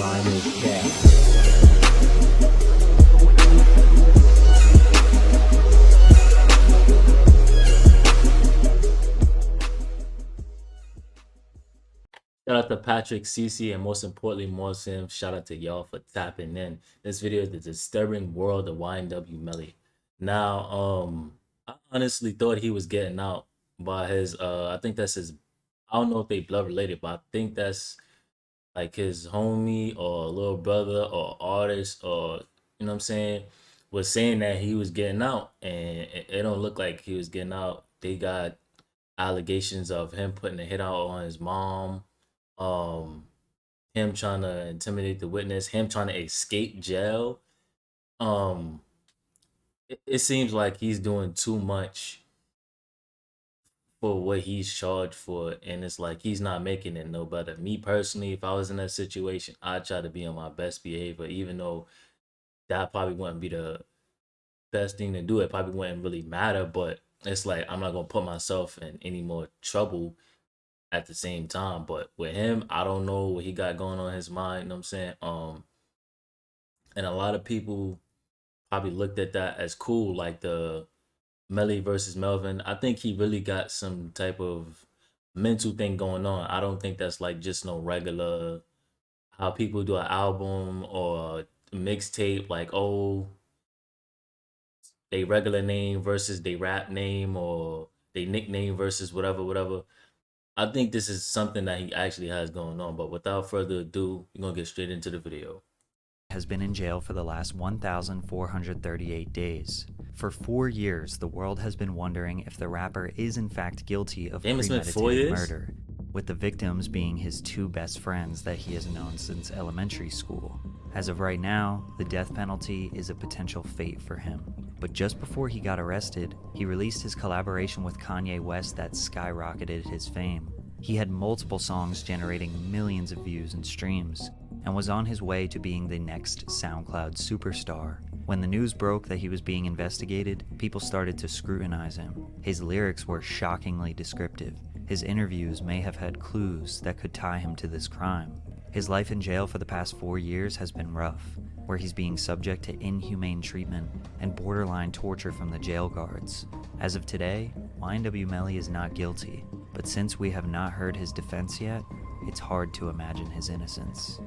line is capped. Shout out to Patrick, Cece, and most importantly, Morrison. Shout out to y'all for tapping in. This video is the disturbing world of YNW Melly. Now, I honestly thought he was getting out by his, I think that's his, I don't know if they blood related, but I think that's like his homie or little brother or artist or, you know what I'm saying, was saying that he was getting out. And it don't look like he was getting out. They got allegations of him putting a hit out on his mom, um him trying to intimidate the witness, him trying to escape jail. um it seems like he's doing too much for what he's charged for, and it's like he's not making it no better. Me personally, if I was in that situation, I'd try to be on my best behavior, even though that probably wouldn't be the best thing to do. It probably wouldn't really matter, but it's like I'm not gonna put myself in any more trouble at the same time. But with him, I don't know what he got going on in his mind, you know what I'm saying? And a lot of people probably looked at that as cool, like the Melly versus Melvin. I think he really got some type of mental thing going on. I don't think that's like just no regular how people do an album or a mixtape, like, oh, they regular name versus they rap name or they nickname versus whatever. I think this is something that he actually has going on. But without further ado, we're going to get straight into the video. Has been in jail for the last 1,438 days. For 4 years, the world has been wondering if the rapper is in fact guilty of premeditated murder, with the victims being his two best friends that he has known since elementary school. As of right now, the death penalty is a potential fate for him. But just before he got arrested, he released his collaboration with Kanye West that skyrocketed his fame. He had multiple songs generating millions of views and streams, and was on his way to being the next SoundCloud superstar. When the news broke that he was being investigated, people started to scrutinize him. His lyrics were shockingly descriptive. His interviews may have had clues that could tie him to this crime. His life in jail for the past 4 years has been rough, where he's being subject to inhumane treatment and borderline torture from the jail guards. As of today, YNW Melly is not guilty, but since we have not heard his defense yet, it's hard to imagine his innocence.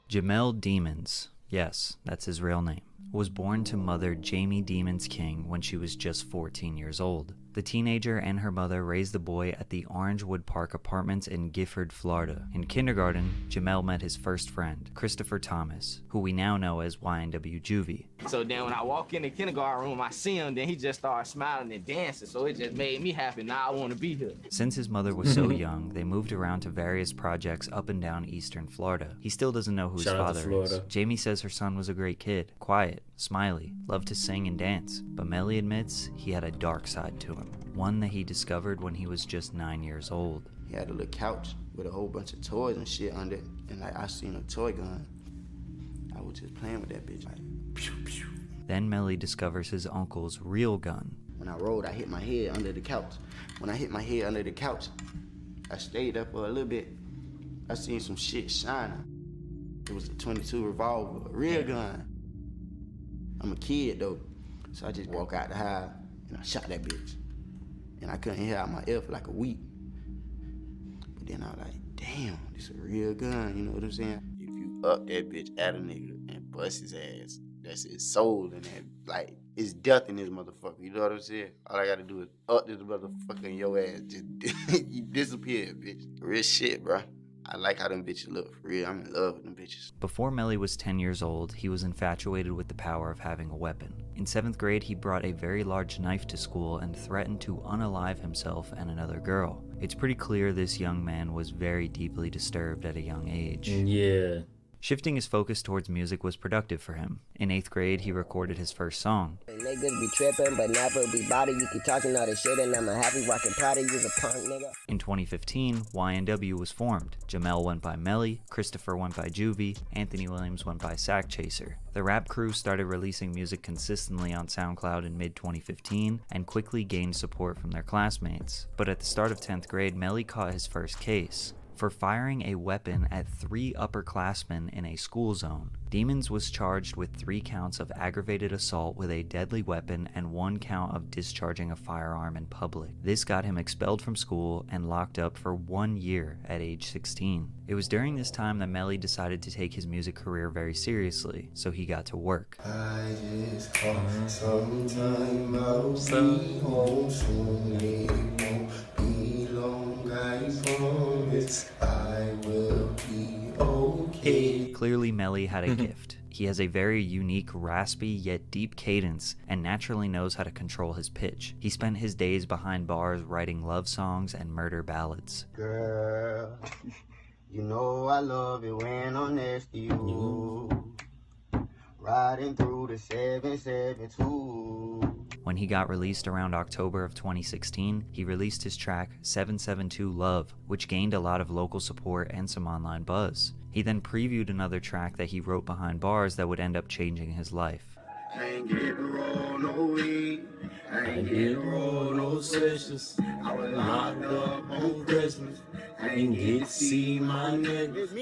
Jamel Demons, yes, that's his real name, was born to mother Jamie Demons King when she was just 14 years old. The teenager and her mother raised the boy at the Orangewood Park Apartments in Gifford, Florida. In kindergarten, Jamel met his first friend, Christopher Thomas, who we now know as YNW Juvie. So then when I walk in the kindergarten room, I see him, then he just started smiling and dancing, so it just made me happy. Now I want to be here. Since his mother was so young, they moved around to various projects up and down eastern Florida. He still doesn't know who his father is. Jamie says her son was a great kid, quiet, smiley, loved to sing and dance, but Melly admits he had a dark side to him, one that he discovered when he was just 9 years old. He had a little couch with a whole bunch of toys and shit under it, and like I seen a toy gun. I was just playing with that bitch, like pew, pew. Then Melly discovers his uncle's real gun. When I rolled, I hit my head under the couch. When I hit my head under the couch, I stayed up for a little bit. I seen some shit shining. It was a 22 revolver, a real gun. I'm a kid though, so I just walk out the house and I shot that bitch. And I couldn't hear out my ear for like a week. But then I was like, damn, this a real gun, you know what I'm saying? If you up that bitch at a nigga and bust his ass, that's his soul in that, like, it's death in this motherfucker, you know what I'm saying? All I gotta do is up this motherfucker in your ass, just you disappear, bitch. Real shit, bro. I like how them bitches look, for real. I'm in love with them bitches. Before Melly was 10 years old, he was infatuated with the power of having a weapon. In 7th grade, he brought a very large knife to school and threatened to unalive himself and another girl. It's pretty clear this young man was very deeply disturbed at a young age. Yeah. Shifting his focus towards music was productive for him. In 8th grade, he recorded his first song. Niggas be tripping, but never be body. You keep talking all this shit and I'm a happy rockin' Prada. You's a punk nigga. In 2015, YNW was formed. Jamel went by Melly, Christopher went by Juvie, Anthony Williams went by Sack Chaser. The rap crew started releasing music consistently on SoundCloud in mid-2015 and quickly gained support from their classmates. But at the start of 10th grade, Melly caught his first case. for firing a weapon at 3 upperclassmen in a school zone. Demons was charged with 3 counts of aggravated assault with a deadly weapon and 1 count of discharging a firearm in public. This got him expelled from school and locked up for 1 year at age 16. It was during this time that Melly decided to take his music career very seriously, so he got to work. I just thought sometime I'll be home soon. It won't be long, I promise I will be okay. Clearly, Melly had a gift. He has a very unique, raspy yet deep cadence and naturally knows how to control his pitch. He spent his days behind bars writing love songs and murder ballads. Girl, you know I love it when I'm next to you. Riding through the 772. When he got released around October of 2016, he released his track 772 Love, which gained a lot of local support and some online buzz. He then previewed another track that he wrote behind bars that would end up changing his life. I ain't getting roll no weed. I ain't getting roll no sessions. I was locked up on Christmas. I ain't get to see my niggas.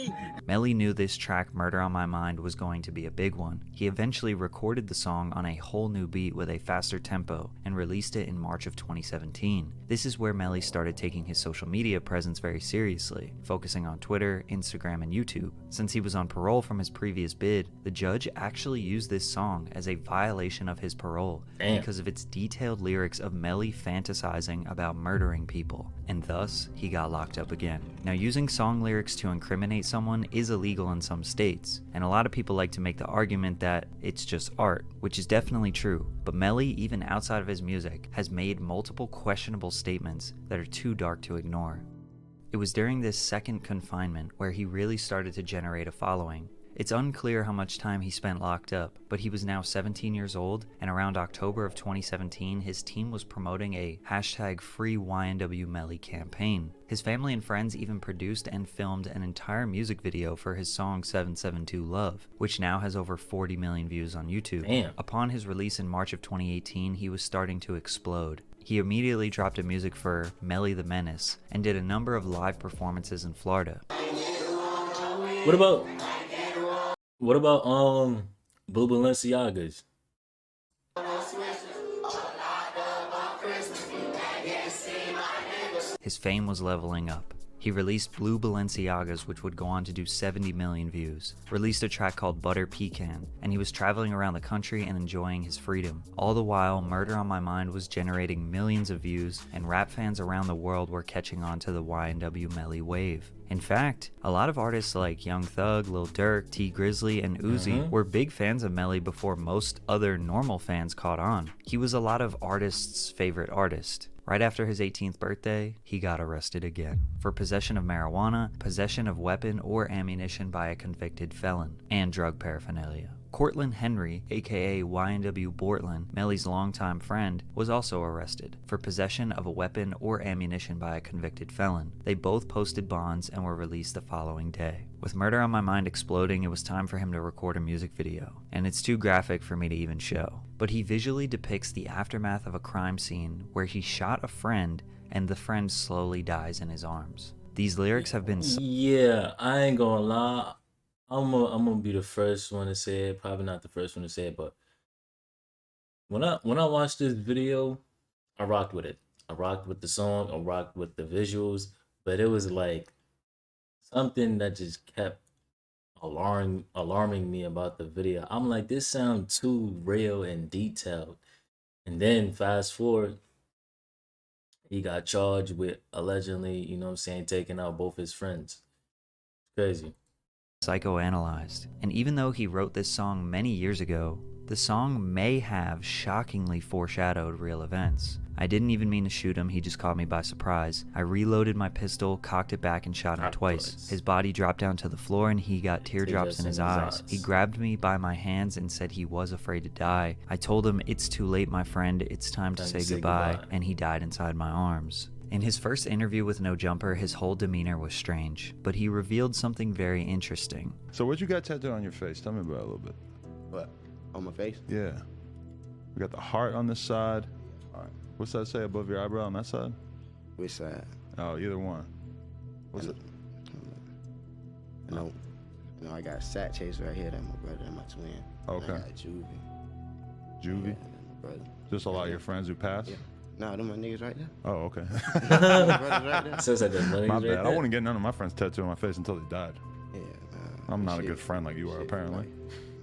Melly knew this track, Murder on My Mind, was going to be a big one. He eventually recorded the song on a whole new beat with a faster tempo and released it in March of 2017. This is where Melly started taking his social media presence very seriously, focusing on Twitter, Instagram, and YouTube. Since he was on parole from his previous bid, the judge actually used this song as a violation of his parole because of its detailed lyrics of Melly fantasizing about murdering people, and thus he got locked up again. Now, using song lyrics to incriminate someone is illegal in some states, and a lot of people like to make the argument that it's just art, which is definitely true, but Melly, even outside of his music, has made multiple questionable statements that are too dark to ignore. It was during this second confinement where he really started to generate a following. It's unclear how much time he spent locked up, but he was now 17 years old, and around October of 2017, his team was promoting a #Free YNW Melly campaign. His family and friends even produced and filmed an entire music video for his song 772 Love, which now has over 40 million views on YouTube. Damn. Upon his release in March of 2018, he was starting to explode. He immediately dropped a music for Melly the Menace and did a number of live performances in Florida. What about Blue Balenciagas? His fame was leveling up. He released Blue Balenciagas, which would go on to do 70 million views, released a track called Butter Pecan, and he was traveling around the country and enjoying his freedom. All the while, Murder on My Mind was generating millions of views, and rap fans around the world were catching on to the YNW Melly wave. In fact, a lot of artists like Young Thug, Lil Durk, T Grizzly, and Uzi were big fans of Melly before most other normal fans caught on. He was a lot of artists' favorite artist. Right after his 18th birthday, he got arrested again for possession of marijuana, possession of weapon or ammunition by a convicted felon, and drug paraphernalia. Cortland Henry, aka YNW Bortland, Melly's longtime friend, was also arrested for possession of a weapon or ammunition by a convicted felon. They both posted bonds and were released the following day. With Murder on My Mind exploding, it was time for him to record a music video, and it's too graphic for me to even show. But he visually depicts the aftermath of a crime scene where he shot a friend and the friend slowly dies in his arms. These lyrics have been... Yeah, I ain't gonna lie. I'm gonna be the first one to say it. Probably not the first one to say it, but when I watched this video, I rocked with it. I rocked with the song. I rocked with the visuals. But it was like something that just kept alarming me about the video. I'm like, this sounds too real and detailed. And then fast forward, he got charged with allegedly, you know what I'm saying, taking out both his friends. Crazy. Psychoanalyzed. And even though he wrote this song many years ago, the song may have shockingly foreshadowed real events. I didn't even mean to shoot him, he just caught me by surprise. I reloaded my pistol, cocked it back, and shot him twice. His body dropped down to the floor and he got teardrops in his eyes. He grabbed me by my hands and said he was afraid to die. I told him, "It's too late, my friend, it's time to say goodbye," and he died inside my arms. In his first interview with No Jumper, his whole demeanor was strange, but he revealed something very interesting. So what you got tattooed on your face? Tell me about it a little bit. What? On my face? Yeah. We got the heart on this side. All right. What's that say above your eyebrow on that side? Which side? Oh, either one. What's it? You know, I got Sack Chaser right here. That's my brother. That's my twin. Okay. And I got Juvie. Juvie? Yeah, that's my brother. Just a lot of your friends who passed? Yeah. Nah, them my niggas right there. Oh, okay. My brothers right there. Sounds like the money. My Right bad. I there. wouldn't get none of my friends tattooed on my face until they died. Yeah, I'm not a shit- good friend like you are, shit for apparently.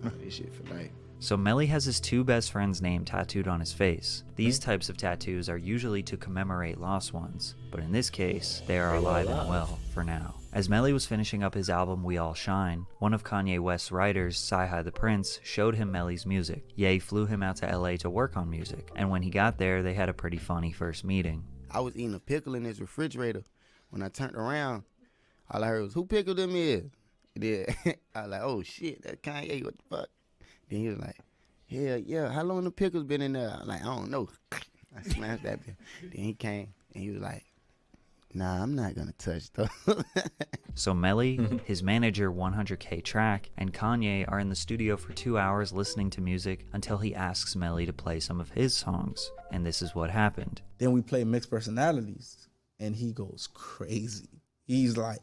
life. This shit for life. So Melly has his two best friends' name tattooed on his face. These types of tattoos are usually to commemorate lost ones, but in this case, they are alive and well for now. As Melly was finishing up his album We All Shine, one of Kanye West's writers, Sci-Hi the Prince, showed him Melly's music. Ye flew him out to LA to work on music, and when he got there, they had a pretty funny first meeting. I was eating a pickle in his refrigerator. When I turned around, all I heard was, "Who pickle them is?" Then I was like, "Oh shit, that's Kanye, what the fuck?" Then he was like, "Hell yeah, how long the pickles been in there?" I was like, "I don't know." I smashed that bitch. Then he came and he was like, "Nah, I'm not gonna touch those." So Melly, his manager 100K Track, and Kanye are in the studio for 2 hours listening to music until he asks Melly to play some of his songs. And this is what happened. Then we play Mixed Personalities, and he goes crazy. He's like,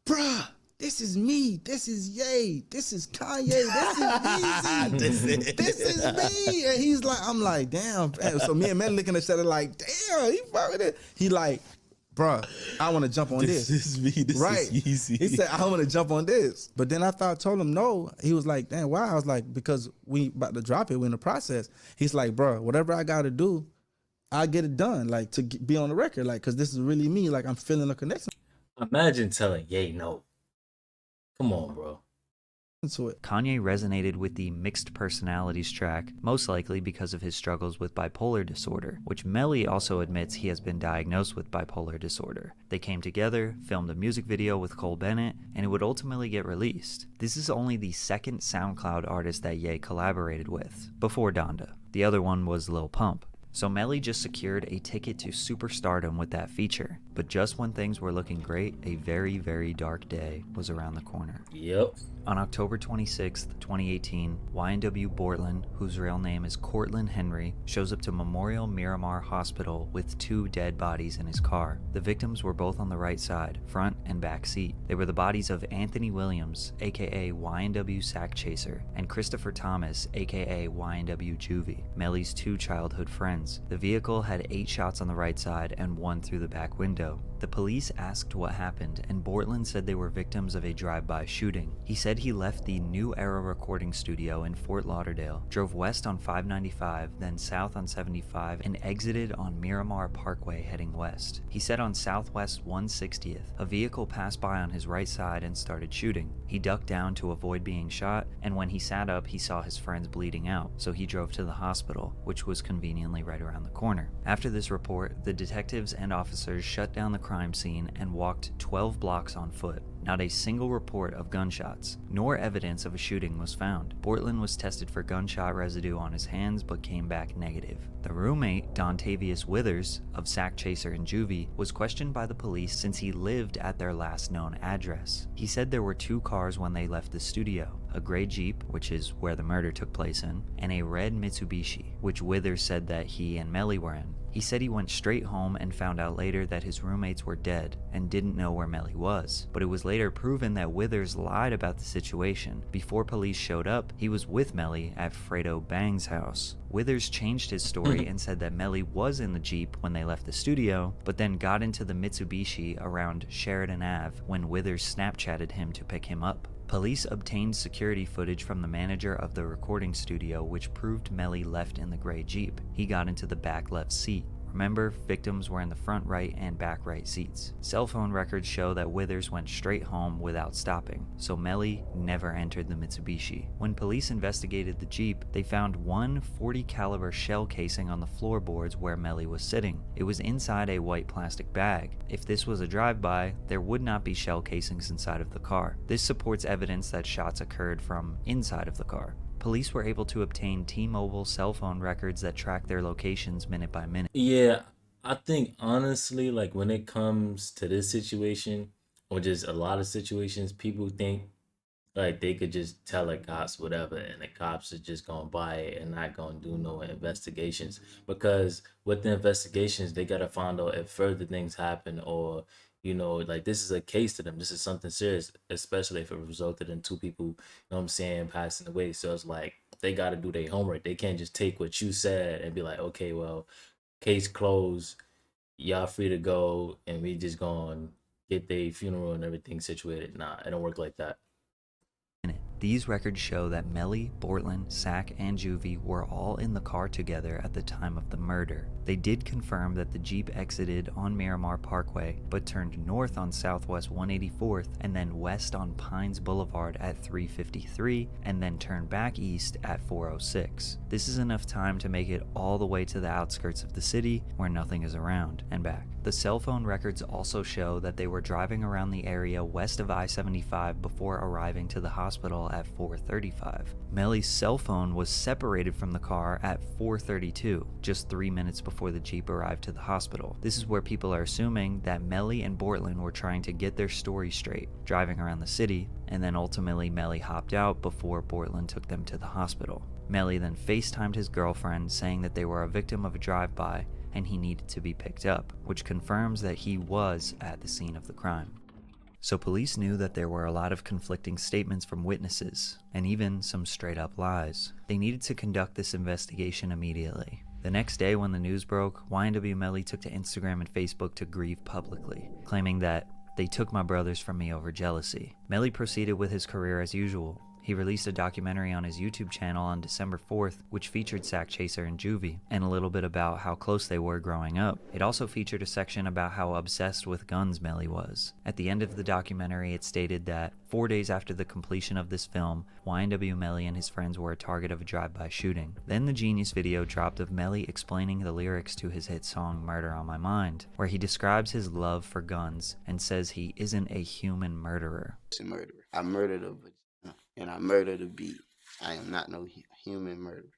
bruh, this is me. This is Ye. This is Kanye. This is Yeezy. This is me. And he's like, I'm like, damn. So me and Melly looking at each other like, damn, he fucking it. He like, bruh, I want to jump on this. This is me. This Right. is easy. He said, I want to jump on this. But then after I told him no, he was like, damn, why? I was like, because we about to drop it. We're in the process. He's like, bruh, whatever I got to do, I get it done, like to be on the record, like, because this is really me. Like, I'm feeling a connection Imagine telling Ye no. Come on, bro. to it. Kanye resonated with the Mixed Personalities track, most likely because of his struggles with bipolar disorder, which Melly also admits he has been diagnosed with bipolar disorder. They came together, filmed a music video with Cole Bennett, and it would ultimately get released. This is only the second SoundCloud artist that Ye collaborated with, before Donda. The other one was Lil Pump. So Melly just secured a ticket to superstardom with that feature. But just when things were looking great, a very, very dark day was around the corner. Yep. On October 26th, 2018, YNW Bortland, whose real name is Cortland Henry, shows up to Memorial Miramar Hospital with 2 dead bodies in his car. The victims were both on the right side, front and back seat. They were the bodies of Anthony Williams, aka YNW Sack Chaser, and Christopher Thomas, aka YNW Juvie, Melly's 2 childhood friends. The vehicle had 8 shots on the right side and 1 through the back window. The police asked what happened, and Bortland said they were victims of a drive-by shooting. He said he left the New Era recording studio in Fort Lauderdale, drove west on 595, then south on 75, and exited on Miramar Parkway heading west. He said on Southwest 160th, a vehicle passed by on his right side and started shooting. He ducked down to avoid being shot, and when he sat up, he saw his friends bleeding out, so he drove to the hospital, which was conveniently right around the corner. After this report, the detectives and officers shut down the crime scene and walked 12 blocks on foot. Not a single report of gunshots, nor evidence of a shooting was found. Bortland was tested for gunshot residue on his hands but came back negative. The roommate, Dontavius Withers, of Sack Chaser and Juvie, was questioned by the police since he lived at their last known address. He said there were 2 cars when they left the studio, a gray Jeep, which is where the murder took place in, and a red Mitsubishi, which Withers said that he and Melly were in. He said he went straight home and found out later that his roommates were dead and didn't know where Melly was, but it was later proven that Withers lied about the situation. Before police showed up, he was with Melly at Fredo Bang's house. Withers changed his story and said that Melly was in the Jeep when they left the studio, but then got into the Mitsubishi around Sheridan Ave when Withers Snapchatted him to pick him up. Police obtained security footage from the manager of the recording studio which proved Melly left in the gray Jeep. He got into the back left seat. Remember, victims were in the front right and back right seats. Cell phone records show that Withers went straight home without stopping, so Melly never entered the Mitsubishi. When police investigated the Jeep, they found one .40 caliber shell casing on the floorboards where Melly was sitting. It was inside a white plastic bag. If this was a drive-by, there would not be shell casings inside of the car. This supports evidence that shots occurred from inside of the car. Police were able to obtain T-Mobile cell phone records that track their locations minute by minute. Yeah, I think honestly, like when it comes to this situation, or just a lot of situations, people think like they could just tell the cops whatever, and the cops are just gonna buy it and not gonna do no investigations. Because with the investigations, they gotta find out if further things happen, or You know, like this is a case to them. This is something serious, especially if it resulted in 2 people, you know what I'm saying, passing away. So it's like they got to do their homework. They can't just take what you said and be like, okay, well, case closed. Y'all free to go, and we just gonna get the funeral and everything situated. Nah, it don't work like that. These records show that Melly, Bortland, Sack, and Juvie were all in the car together at the time of the murder. They did confirm that the Jeep exited on Miramar Parkway, but turned north on Southwest 184th and then west on Pines Boulevard at 353, and then turned back east at 406. This is enough time to make it all the way to the outskirts of the city where nothing is around, and back. The cell phone records also show that they were driving around the area west of I-75 before arriving to the hospital at 4:35. Melly's cell phone was separated from the car at 4:32, just 3 minutes before the Jeep arrived to the hospital. This is where people are assuming that Melly and Bortland were trying to get their story straight, driving around the city, and then ultimately Melly hopped out before Bortland took them to the hospital. Melly then FaceTimed his girlfriend saying that they were a victim of a drive-by and he needed to be picked up, which confirms that he was at the scene of the crime. So police knew that there were a lot of conflicting statements from witnesses, and even some straight up lies. They needed to conduct this investigation immediately. The next day when the news broke, YNW Melly took to Instagram and Facebook to grieve publicly, claiming that they took my brothers from me over jealousy. Melly proceeded with his career as usual. He released a documentary on his YouTube channel on December 4th, which featured Sack Chaser and Juvie, and a little bit about how close they were growing up. It also featured a section about how obsessed with guns Melly was. At the end of the documentary, it stated that 4 days after the completion of this film, YNW Melly and his friends were a target of a drive-by shooting. Then the Genius video dropped of Melly explaining the lyrics to his hit song Murder on My Mind, where he describes his love for guns and says he isn't a human murderer. I murdered a and I murdered a beat. I am not no human murderer.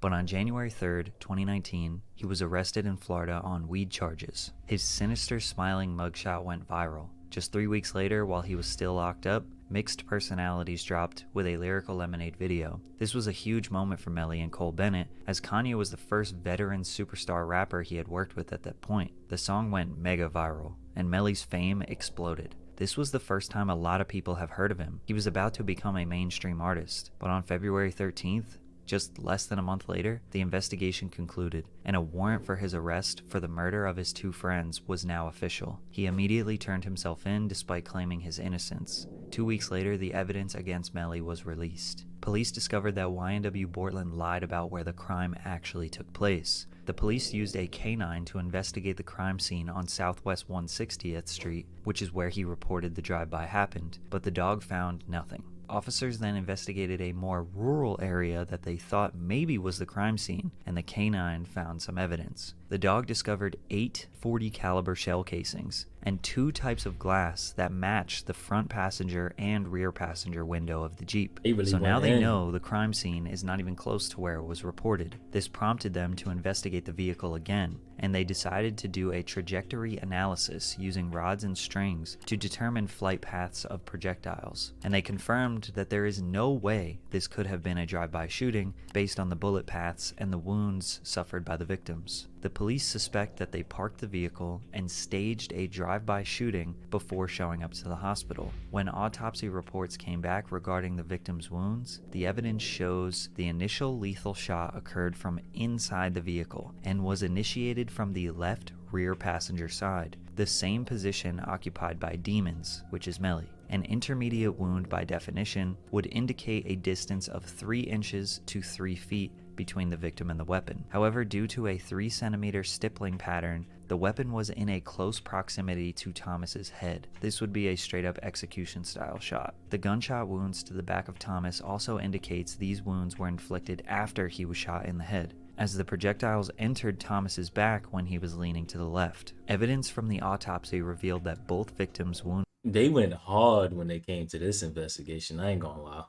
But on January 3rd, 2019, he was arrested in Florida on weed charges. His sinister smiling mugshot went viral. Just 3 weeks later, while he was still locked up, Mixed Personalities dropped with a Lyrical Lemonade video. This was a huge moment for Melly and Cole Bennett, as Kanye was the first veteran superstar rapper he had worked with at that point. The song went mega viral, and Melly's fame exploded. This was the first time a lot of people have heard of him. He was about to become a mainstream artist, but on February 13th, just less than a month later, the investigation concluded, and a warrant for his arrest for the murder of his 2 friends was now official. He immediately turned himself in despite claiming his innocence. 2 weeks later, the evidence against Melly was released. Police discovered that YNW Bortland lied about where the crime actually took place. The police used a canine to investigate the crime scene on Southwest 160th Street, which is where he reported the drive-by happened, but the dog found nothing. Officers then investigated a more rural area that they thought maybe was the crime scene, and the canine found some evidence. The dog discovered 8 .40 caliber shell casings and 2 types of glass that matched the front passenger and rear passenger window of the Jeep. So now they know the crime scene is not even close to where it was reported. This prompted them to investigate the vehicle again, and they decided to do a trajectory analysis using rods and strings to determine flight paths of projectiles. And they confirmed that there is no way this could have been a drive-by shooting based on the bullet paths and the wounds suffered by the victims. The police suspect that they parked the vehicle and staged a drive-by shooting before showing up to the hospital. When autopsy reports came back regarding the victims' wounds, the evidence shows the initial lethal shot occurred from inside the vehicle and was initiated from the left rear passenger side, the same position occupied by Demons, which is Melly. An intermediate wound by definition would indicate a distance of 3 inches to 3 feet between the victim and the weapon. However, due to a 3-centimeter stippling pattern, the weapon was in a close proximity to Thomas's head. This would be a straight-up execution-style shot. The gunshot wounds to the back of Thomas also indicates these wounds were inflicted after he was shot in the head, as the projectiles entered Thomas's back when he was leaning to the left. Evidence from the autopsy revealed that both victims' wounds They went hard when they came to this investigation, I ain't gonna lie.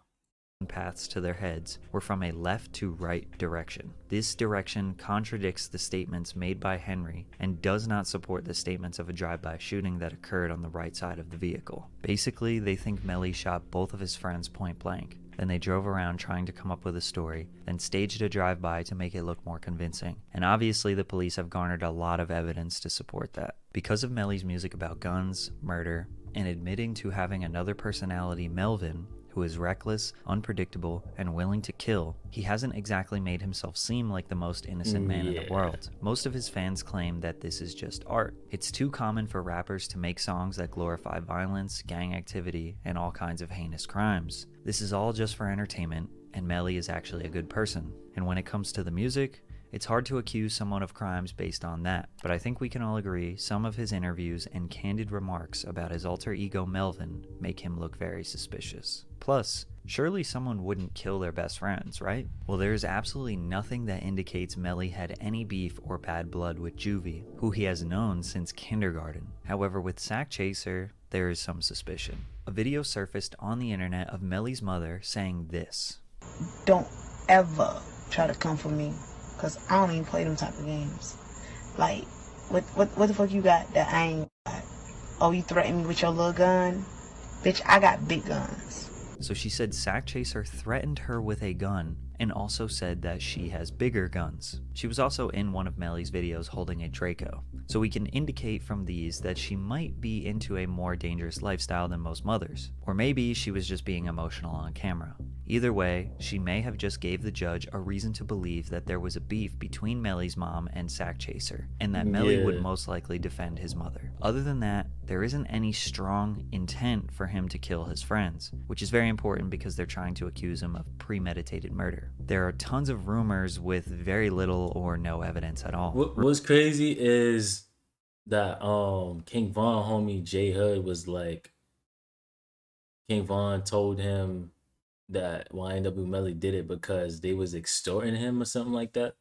Paths to their heads were from a left to right direction. This direction contradicts the statements made by Henry and does not support the statements of a drive-by shooting that occurred on the right side of the vehicle. Basically, they think Melly shot both of his friends point blank. Then they drove around trying to come up with a story, then staged a drive-by to make it look more convincing. And obviously the police have garnered a lot of evidence to support that. Because of Melly's music about guns, murder, and admitting to having another personality, Melvin, who is reckless, unpredictable, and willing to kill, he hasn't exactly made himself seem like the most innocent man in the world. Most of his fans claim that this is just art. It's too common for rappers to make songs that glorify violence, gang activity, and all kinds of heinous crimes. This is all just for entertainment, and Melly is actually a good person. And when it comes to the music, it's hard to accuse someone of crimes based on that, but I think we can all agree some of his interviews and candid remarks about his alter ego Melvin make him look very suspicious. Plus, surely someone wouldn't kill their best friends, right? Well, there is absolutely nothing that indicates Melly had any beef or bad blood with Juvie, who he has known since kindergarten. However, with Sack Chaser, there is some suspicion. A video surfaced on the internet of Melly's mother saying this: "Don't ever try to come for me, cause I don't even play them type of games. Like, what the fuck you got that I ain't got? Oh, you threaten me with your little gun? Bitch, I got big guns." So she said Sack Chaser threatened her with a gun and also said that she has bigger guns. She was also in one of Melly's videos holding a Draco. So we can indicate from these that she might be into a more dangerous lifestyle than most mothers. Or maybe she was just being emotional on camera. Either way, she may have just gave the judge a reason to believe that there was a beef between Melly's mom and Sack Chaser, and that Melly would most likely defend his mother. Other than that, there isn't any strong intent for him to kill his friends, which is very important because they're trying to accuse him of premeditated murder. There are tons of rumors with very little or no evidence at all. What's crazy is that King Von homie J Hood was like, King Von told him that YNW Melly did it because they was extorting him or something like that.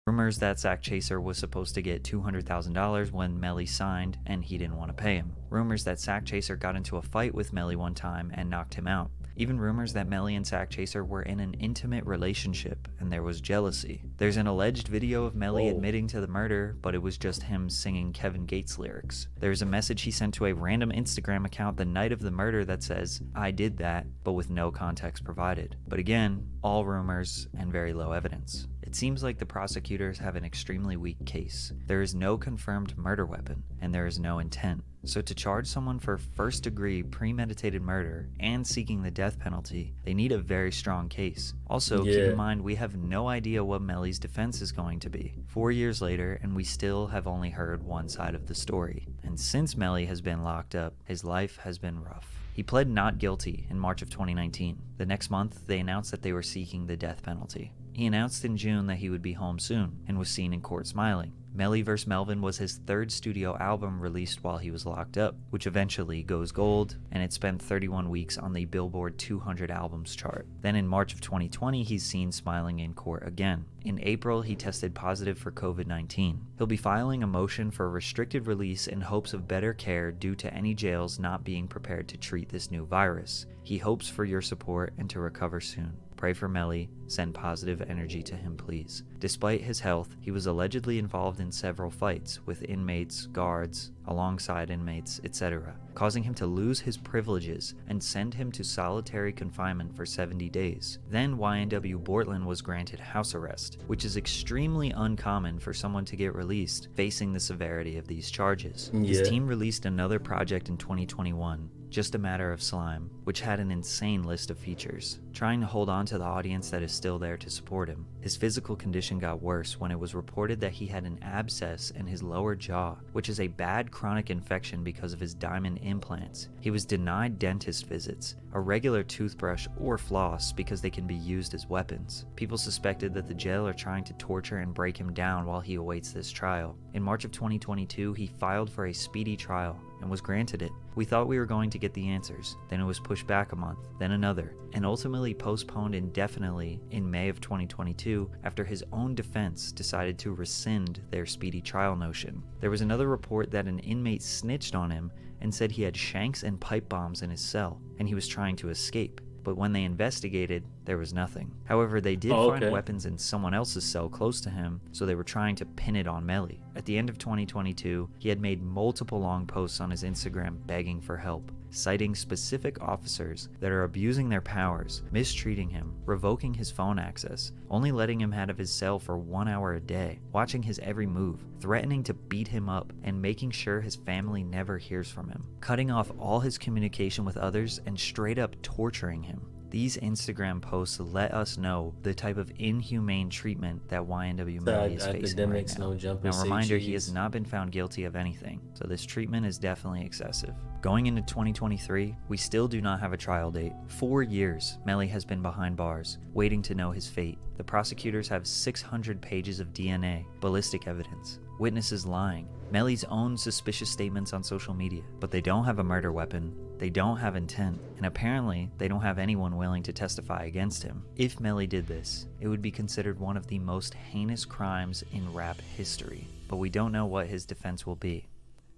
Rumors that Sack Chaser was supposed to get $200,000 when Melly signed and he didn't want to pay him. Rumors that Sack Chaser got into a fight with Melly one time and knocked him out. Even rumors that Melly and Sack Chaser were in an intimate relationship and there was jealousy. There's an alleged video of Melly admitting to the murder, but it was just him singing Kevin Gates lyrics. There's a message he sent to a random Instagram account the night of the murder that says, "I did that," but with no context provided. But again, all rumors and very low evidence. It seems like the prosecutors have an extremely weak case. There is no confirmed murder weapon, and there is no intent. So to charge someone for first-degree premeditated murder and seeking the death penalty, they need a very strong case. Also, keep in mind we have no idea what Melly's defense is going to be. 4 years later, and we still have only heard one side of the story. And since Melly has been locked up, his life has been rough. He pled not guilty in March of 2019. The next month, they announced that they were seeking the death penalty. He announced in June that he would be home soon, and was seen in court smiling. Melly vs. Melvin was his third studio album released while he was locked up, which eventually goes gold, and it spent 31 weeks on the Billboard 200 albums chart. Then in March of 2020, he's seen smiling in court again. In April, he tested positive for COVID-19. He'll be filing a motion for restricted release in hopes of better care due to any jails not being prepared to treat this new virus. He hopes for your support and to recover soon. Pray for Melly, send positive energy to him please. Despite his health, he was allegedly involved in several fights with inmates, guards, alongside inmates, etc., causing him to lose his privileges and send him to solitary confinement for 70 days. Then YNW Bortland was granted house arrest, which is extremely uncommon for someone to get released facing the severity of these charges. His team released another project in 2021, Just a Matter of Slime, which had an insane list of features, trying to hold on to the audience that is still there to support him. His physical condition got worse when it was reported that he had an abscess in his lower jaw, which is a bad chronic infection because of his diamond implants. He was denied dentist visits, a regular toothbrush or floss because they can be used as weapons. People suspected that the jail are trying to torture and break him down while he awaits this trial. In March of 2022, he filed for a speedy trial and was granted it. We thought we were going to get the answers, then it was pushed back a month, then another, and ultimately postponed indefinitely in May of 2022 after his own defense decided to rescind their speedy trial notion. There was another report that an inmate snitched on him and said he had shanks and pipe bombs in his cell, and he was trying to escape. But when they investigated, there was nothing. However, they did find weapons in someone else's cell close to him, so they were trying to pin it on Melly. At the end of 2022, he had made multiple long posts on his Instagram begging for help, citing specific officers that are abusing their powers, mistreating him, revoking his phone access, only letting him out of his cell for 1 hour a day, watching his every move, threatening to beat him up, and making sure his family never hears from him, cutting off all his communication with others, and straight up torturing him. These Instagram posts let us know the type of inhumane treatment that YNW Melly is facing right now. Now, reminder, he has not been found guilty of anything, so this treatment is definitely excessive. Going into 2023, we still do not have a trial date. 4 years, Melly has been behind bars, waiting to know his fate. The prosecutors have 600 pages of DNA, ballistic evidence, witnesses lying, Melly's own suspicious statements on social media, but they don't have a murder weapon, they don't have intent, and apparently they don't have anyone willing to testify against him. If Melly did this, it would be considered one of the most heinous crimes in rap history, but we don't know what his defense will be.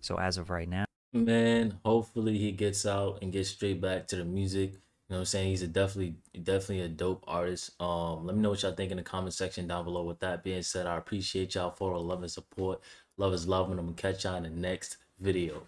So as of right now, man, hopefully he gets out and gets straight back to the music. You know what I'm saying? He's definitely a dope artist. Let me know what y'all think in the comment section down below. With that being said, I appreciate y'all for all the love and support. Love is love, and I'm gonna catch y'all in the next video.